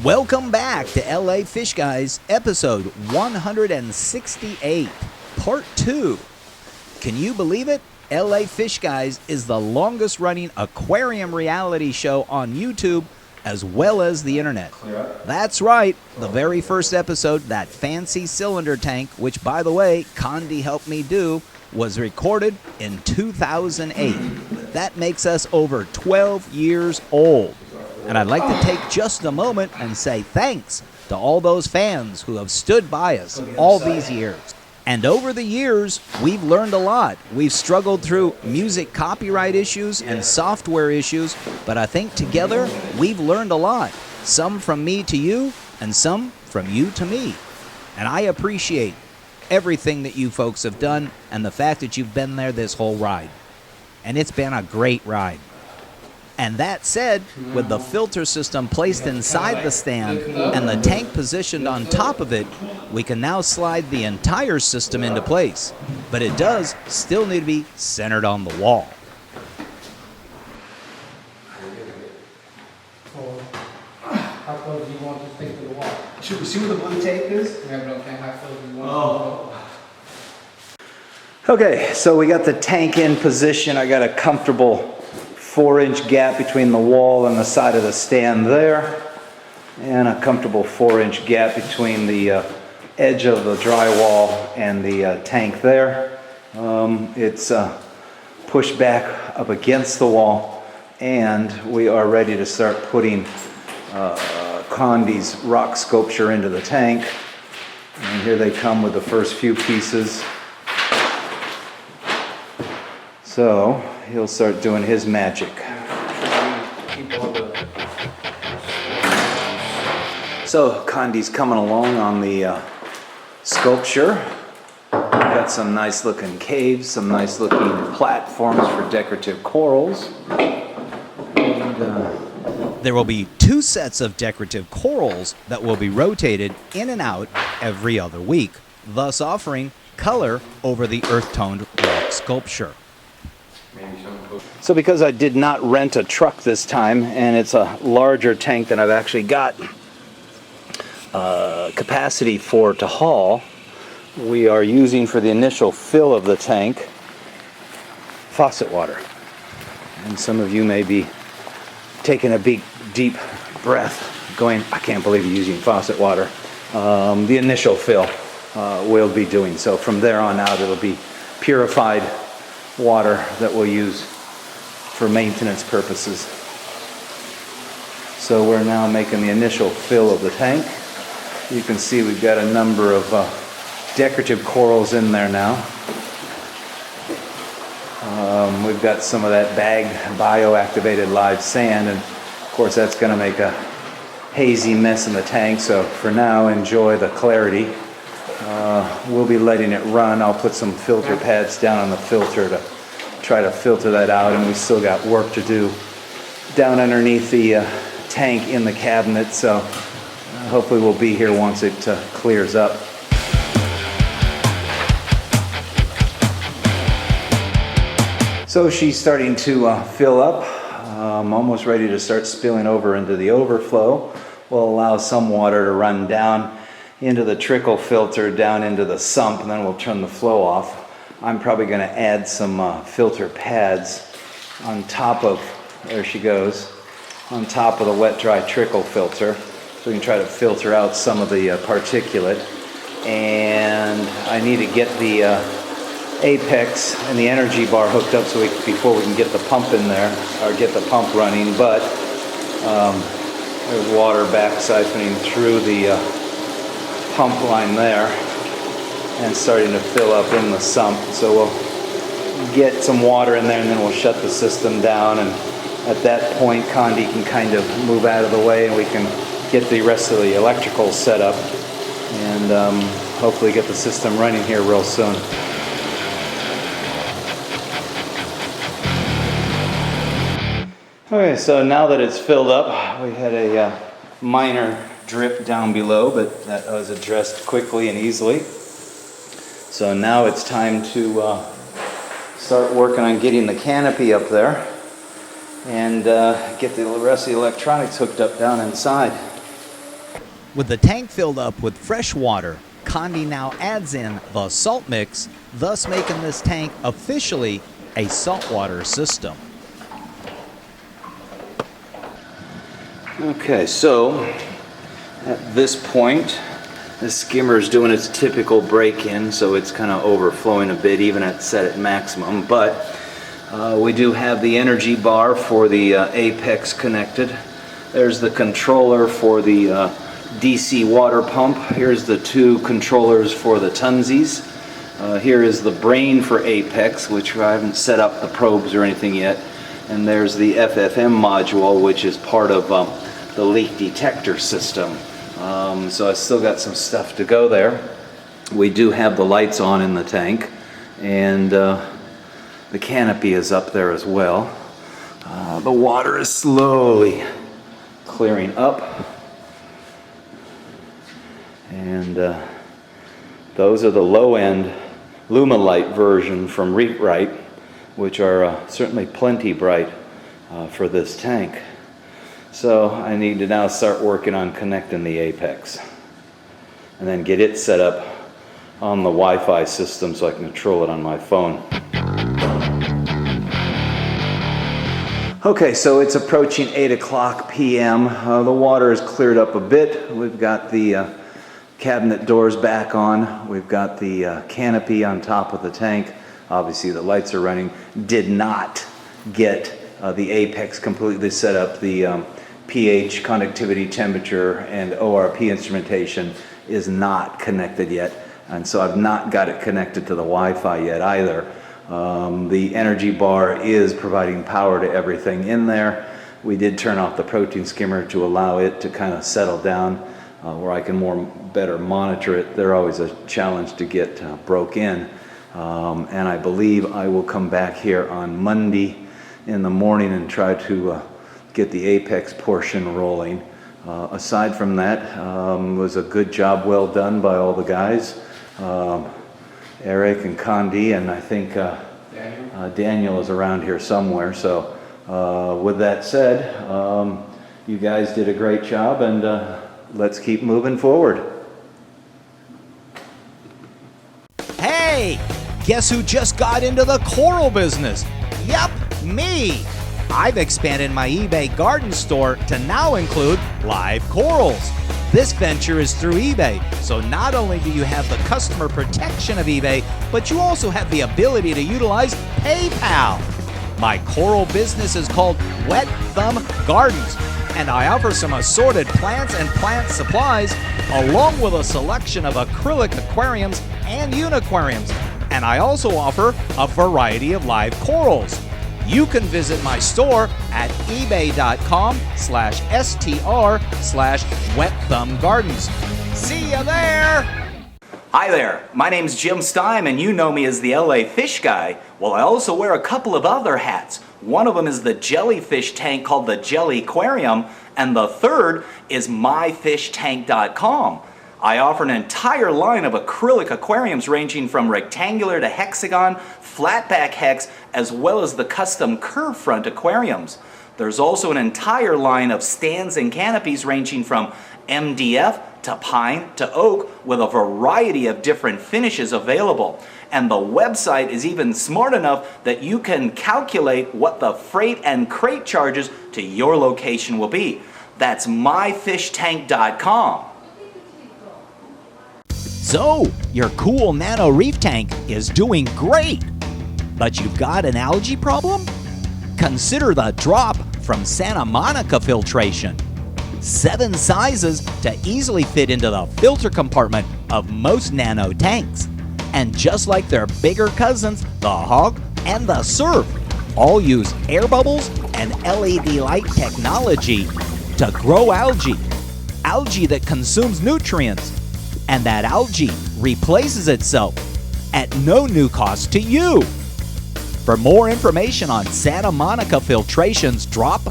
Welcome back to LA Fishguys, episode 168, part 2. Can you believe it? LA Fishguys is the longest running aquarium reality show on YouTube as well as the internet. That's right, the very first episode, that fancy cylinder tank, which by the way, Cande helped me do, was recorded in 2008. That makes us over 12 years old. And I'd like to take just a moment and say thanks to all those fans who have stood by us all these years. And over the years, we've learned a lot. We've struggled through music copyright issues and software issues, but I think together we've learned a lot. Some from me to you, and some from you to me. And I appreciate everything that you folks have done and the fact that you've been there this whole ride. And it's been a great ride. And that said, with the filter system placed inside the stand and the tank positioned on top of it, we can now slide the entire system into place. But it does still need to be centered on the wall. How close do you want this thing to the wall? Should we see where the blue tape is? Yeah, but okay, how close do you want Okay, so we got the tank in position. I got a comfortable 4-inch gap between the wall and the side of the stand there, and a comfortable 4-inch gap between the edge of the drywall and the tank there. It's pushed back up against the wall, and we are ready to start putting Cande's rock sculpture into the tank. And here they come with the first few pieces. So he'll start doing his magic. So Cande's coming along on the sculpture. We've got some nice looking caves, some nice looking platforms for decorative corals. And, There will be 2 sets of decorative corals that will be rotated in and out every other week, thus offering color over the earth-toned rock sculpture. So because I did not rent a truck this time, and it's a larger tank than I've actually got capacity for to haul, we are using for the initial fill of the tank faucet water. And some of you may be taking a big, deep breath going, I can't believe you're using faucet water. The initial fill we'll be doing. So from there on out it'll be purified water that we'll use for maintenance purposes. So we're now making the initial fill of the tank. You can see we've got a number of decorative corals in there now. We've got some of that bagged bioactivated live sand, and of course that's going to make a hazy mess in the tank, so for now enjoy the clarity. We'll be letting it run. I'll put some filter pads down on the filter to try to filter that out, and we still got work to do down underneath the tank in the cabinet, so hopefully we'll be here once it clears up. So she's starting to fill up. Almost ready to start spilling over into the overflow. We'll allow some water to run down into the trickle filter, down into the sump, and then we'll turn the flow off. I'm probably going to add some filter pads on top of, there she goes, on top of the wet dry trickle filter, so we can try to filter out some of the particulate. And I need to get the apex and the energy bar hooked up so before we can get the pump in there, or get the pump running, but there's water back siphoning through the pump line there and starting to fill up in the sump. So we'll get some water in there and then we'll shut the system down, and at that point Cande can kind of move out of the way and we can get the rest of the electrical set up and hopefully get the system running here real soon. Okay, so now that it's filled up, we had a minor drip down below, but that was addressed quickly and easily. So now it's time to start working on getting the canopy up there and get the rest of the electronics hooked up down inside. With the tank filled up with fresh water, Cande now adds in the salt mix, thus making this tank officially a saltwater system. Okay, so at this point, the skimmer is doing its typical break-in, so it's kind of overflowing a bit, even at set at maximum. But we do have the energy bar for the apex connected. There's the controller for the DC water pump. Here's the two controllers for the tunsies. Here is the brain for apex, which I haven't set up the probes or anything yet. And there's the FFM module, which is part of the leak detector system. So I still got some stuff to go there. We do have the lights on in the tank, and the canopy is up there as well. The water is slowly clearing up, and those are the low-end Lumilight version from Reet-Rite, which are certainly plenty bright for this tank. So I need to now start working on connecting the apex and then get it set up on the Wi-Fi system so I can control it on my phone. Okay, so it's approaching 8 o'clock p.m. The water has cleared up a bit. We've got the cabinet doors back on. We've got the canopy on top of the tank. Obviously the lights are running. Did not get the apex completely set up. The pH, conductivity, temperature, and ORP instrumentation is not connected yet. And so I've not got it connected to the Wi-Fi yet either. The energy bar is providing power to everything in there. We did turn off the protein skimmer to allow it to kind of settle down where I can better monitor it. They're always a challenge to get broke in. And I believe I will come back here on Monday in the morning and try to get the apex portion rolling. Aside from that, was a good job well done by all the guys. Erik and Cande, and I think Daniel is around here somewhere. So with that said, you guys did a great job, and let's keep moving forward. Hey, guess who just got into the coral business? Yep, me. I've expanded my eBay garden store to now include live corals. This venture is through eBay, so not only do you have the customer protection of eBay, but you also have the ability to utilize PayPal. My coral business is called Wet Thumb Gardens, and I offer some assorted plants and plant supplies, along with a selection of acrylic aquariums and uniquariums, and I also offer a variety of live corals. You can visit my store at ebay.com/str/wetthumbgardens. See ya there! Hi there, my name's Jim Stime, and you know me as the LA Fish Guy. Well, I also wear a couple of other hats. One of them is the jellyfish tank called the Jelly Aquarium, and the third is myfishtank.com. I offer an entire line of acrylic aquariums ranging from rectangular to hexagon, flatback hex, as well as the custom curve front aquariums. There's also an entire line of stands and canopies ranging from MDF to pine to oak, with a variety of different finishes available. And the website is even smart enough that you can calculate what the freight and crate charges to your location will be. That's myfishtank.com. So, your cool nano reef tank is doing great, but you've got an algae problem? Consider the drop from Santa Monica Filtration. 7 sizes to easily fit into the filter compartment of most nano tanks. And just like their bigger cousins, the Hog and the Surf, all use air bubbles and LED light technology to grow algae. Algae that consumes nutrients. And that algae replaces itself at no new cost to you. For more information on Santa Monica Filtration's Drop,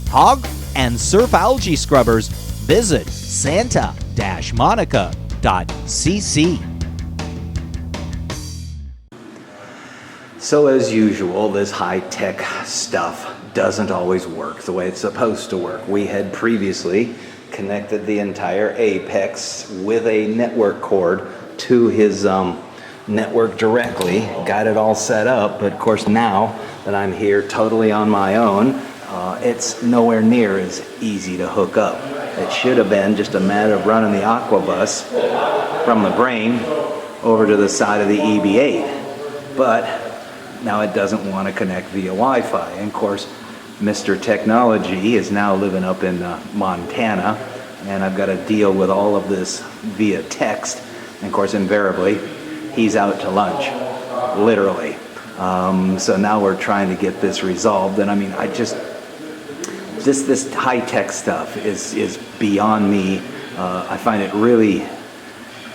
Hog, and Surf algae scrubbers, visit santa-monica.cc. So as usual, this high-tech stuff doesn't always work the way it's supposed to work. We had previously connected the entire apex with a network cord to his network directly, got it all set up. But of course, now that I'm here totally on my own, it's nowhere near as easy to hook up. It should have been just a matter of running the Aquabus from the brain over to the side of the EB8. But now it doesn't want to connect via Wi-Fi. And of course, Mr. Technology is now living up in Montana, and I've got to deal with all of this via text. And of course, invariably, he's out to lunch, literally. So now we're trying to get this resolved. And I mean, this high-tech stuff is beyond me. I find it really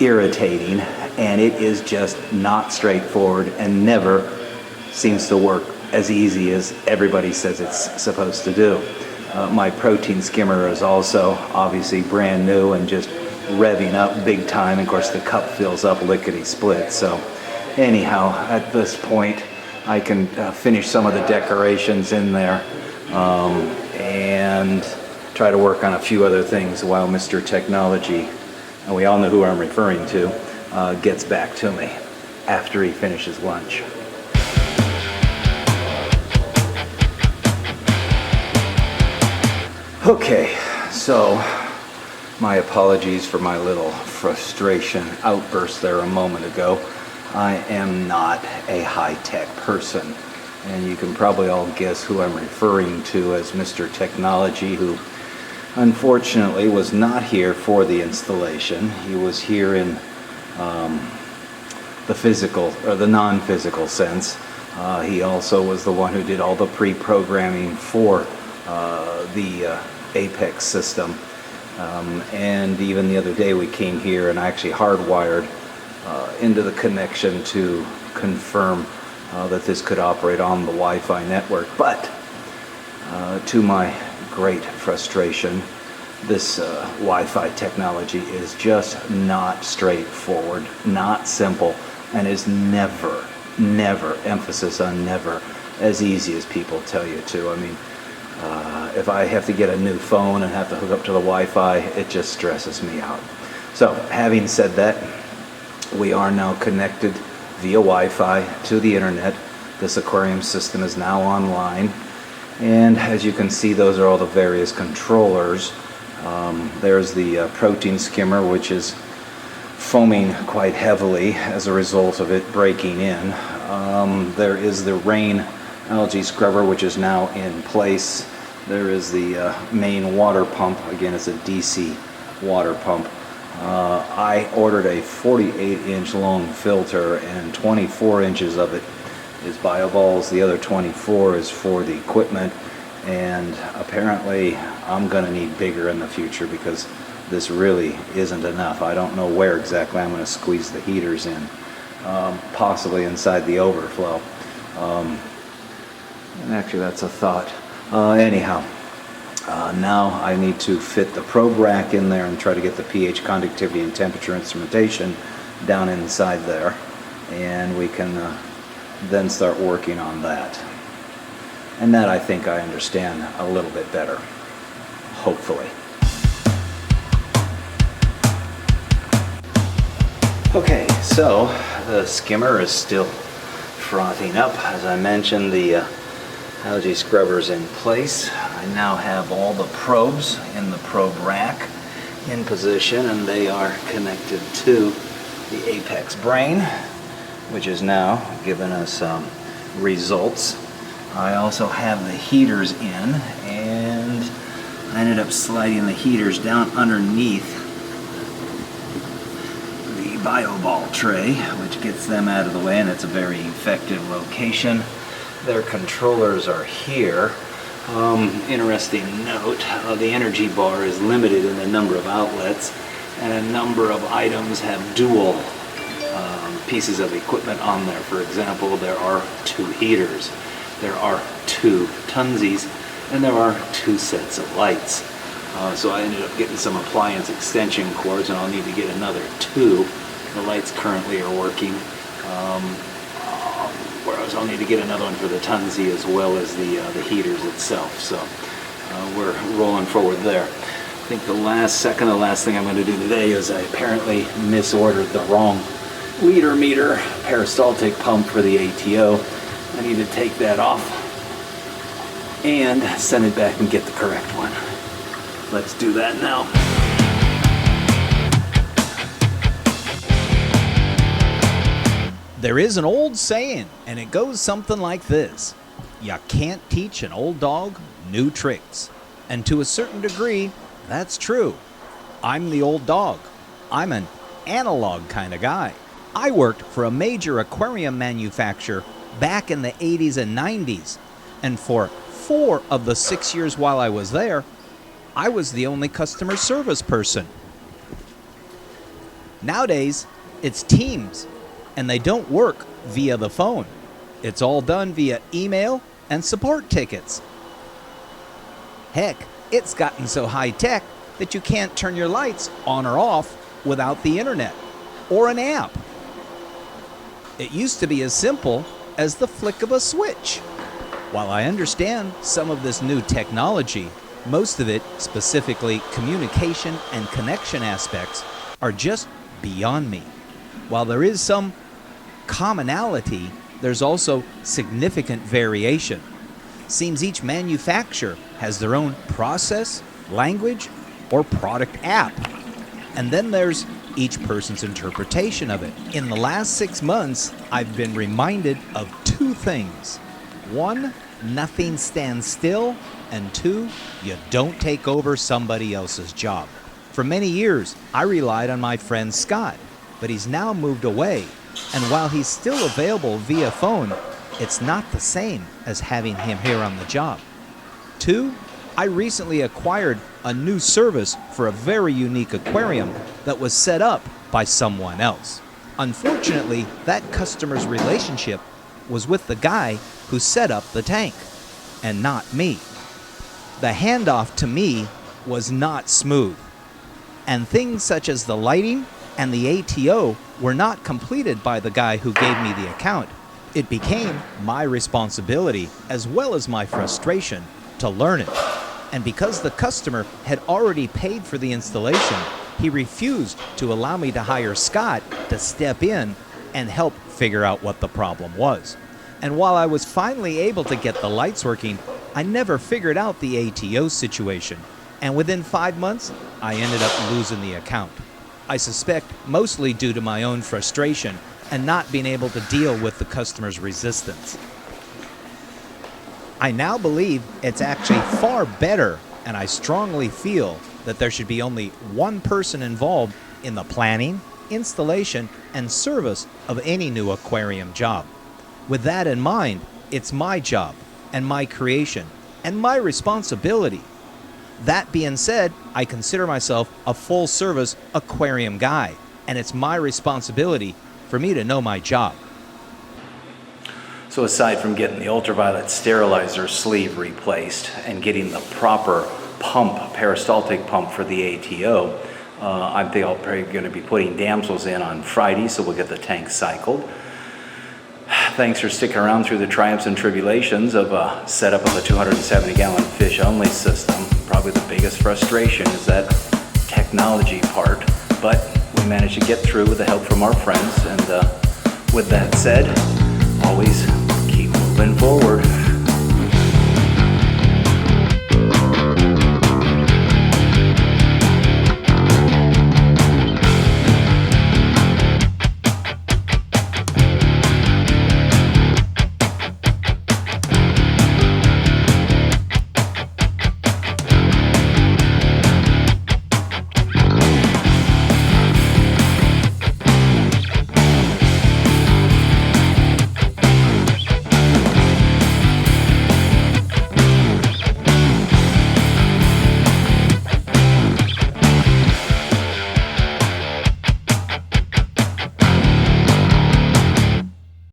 irritating, and it is just not straightforward and never seems to work as easy as everybody says it's supposed to do. My protein skimmer is also obviously brand new and just revving up big time. Of course, the cup fills up lickety-split. So anyhow, at this point, I can finish some of the decorations in there and try to work on a few other things while Mr. Technology, and we all know who I'm referring to, gets back to me after he finishes lunch. Okay, so my apologies for my little frustration outburst there a moment ago. I am not a high-tech person, and you can probably all guess who I'm referring to as Mr. Technology, who unfortunately was not here for the installation. He was here in the physical or the non-physical sense. He also was the one who did all the pre-programming for the Apex system, and even the other day we came here and I actually hardwired into the connection to confirm that this could operate on the Wi-Fi network. But to my great frustration, this Wi-Fi technology is just not straightforward, not simple, and is never, emphasis on never, as easy as people tell you to. I mean, if I have to get a new phone and have to hook up to the Wi-Fi, it just stresses me out. So, having said that, we are now connected via Wi-Fi to the internet. This aquarium system is now online, and as you can see, those are all the various controllers. There's the protein skimmer, which is foaming quite heavily as a result of it breaking in. There is the rain algae scrubber, which is now in place. There is the main water pump. Again, it's a DC water pump. I ordered a 48-inch long filter, and 24 inches of it is bioballs. The other 24 is for the equipment, and apparently I'm going to need bigger in the future because this really isn't enough. I don't know where exactly I'm going to squeeze the heaters in, possibly inside the overflow. And actually, that's a thought. Anyhow, now I need to fit the probe rack in there and try to get the pH, conductivity, and temperature instrumentation down inside there, and we can then start working on that. And that I think I understand a little bit better, hopefully. Okay, so the skimmer is still frothing up. As I mentioned, the algae scrubber's in place. I now have all the probes in the probe rack in position, and they are connected to the Apex brain, which is now giving us results. I also have the heaters in, and I ended up sliding the heaters down underneath the bioball tray, which gets them out of the way, and it's a very effective location. Their controllers are here. Interesting note, the energy bar is limited in the number of outlets, and a number of items have dual pieces of equipment on there. For example, there are 2 heaters, there are 2 tunsies, and there are 2 sets of lights. So I ended up getting some appliance extension cords, and I'll need to get another 2. The lights currently are working. Whereas I'll need to get another one for the tunsie as well as the heaters itself. So we're rolling forward there. think the last thing I'm going to do today is I apparently misordered the wrong liter meter peristaltic pump for the ATO. I need to take that off and send it back and get the correct one. Let's do that now. There is an old saying, and it goes something like this: you can't teach an old dog new tricks. And to a certain degree, that's true. I'm the old dog. I'm an analog kind of guy. I worked for a major aquarium manufacturer back in the 80s and 90s, and for 4 of the 6 years while I was there, I was the only customer service person. Nowadays, it's teams, and they don't work via the phone. It's all done via email and support tickets. Heck, it's gotten so high-tech that you can't turn your lights on or off without the internet or an app. It used to be as simple as the flick of a switch. While I understand some of this new technology, most of it, specifically communication and connection aspects, are just beyond me. While there is some commonality, there's also significant variation. Seems each manufacturer has their own process, language, or product app. And then there's each person's interpretation of it. In the last 6 months, I've been reminded of 2 things. 1, nothing stands still, and 2, you don't take over somebody else's job. For many years, I relied on my friend Scott, but he's now moved away, and while he's still available via phone, it's not the same as having him here on the job. 2, I recently acquired a new service for a very unique aquarium that was set up by someone else. Unfortunately, that customer's relationship was with the guy who set up the tank, and not me. The handoff to me was not smooth, and things such as the lighting and the ATO were not completed by the guy who gave me the account. It became my responsibility, as well as my frustration, to learn it. And because the customer had already paid for the installation, he refused to allow me to hire Scott to step in and help figure out what the problem was. And while I was finally able to get the lights working, I never figured out the ATO situation. And within 5 months, I ended up losing the account. I suspect mostly due to my own frustration and not being able to deal with the customer's resistance. I now believe it's actually far better, and I strongly feel that there should be only one person involved in the planning, installation, and service of any new aquarium job. With that in mind, it's my job and my creation and my responsibility. That being said, I consider myself a full-service aquarium guy, and it's my responsibility for me to know my job. So aside from getting the ultraviolet sterilizer sleeve replaced and getting the proper pump, peristaltic pump for the ATO, I think I'm probably going to be putting damsels in on Friday, so we'll get the tank cycled. Thanks for sticking around through the triumphs and tribulations of a setup of a 270-gallon fish-only system. Probably the biggest frustration is that technology part, but we managed to get through with the help from our friends, and with that said, always keep moving forward.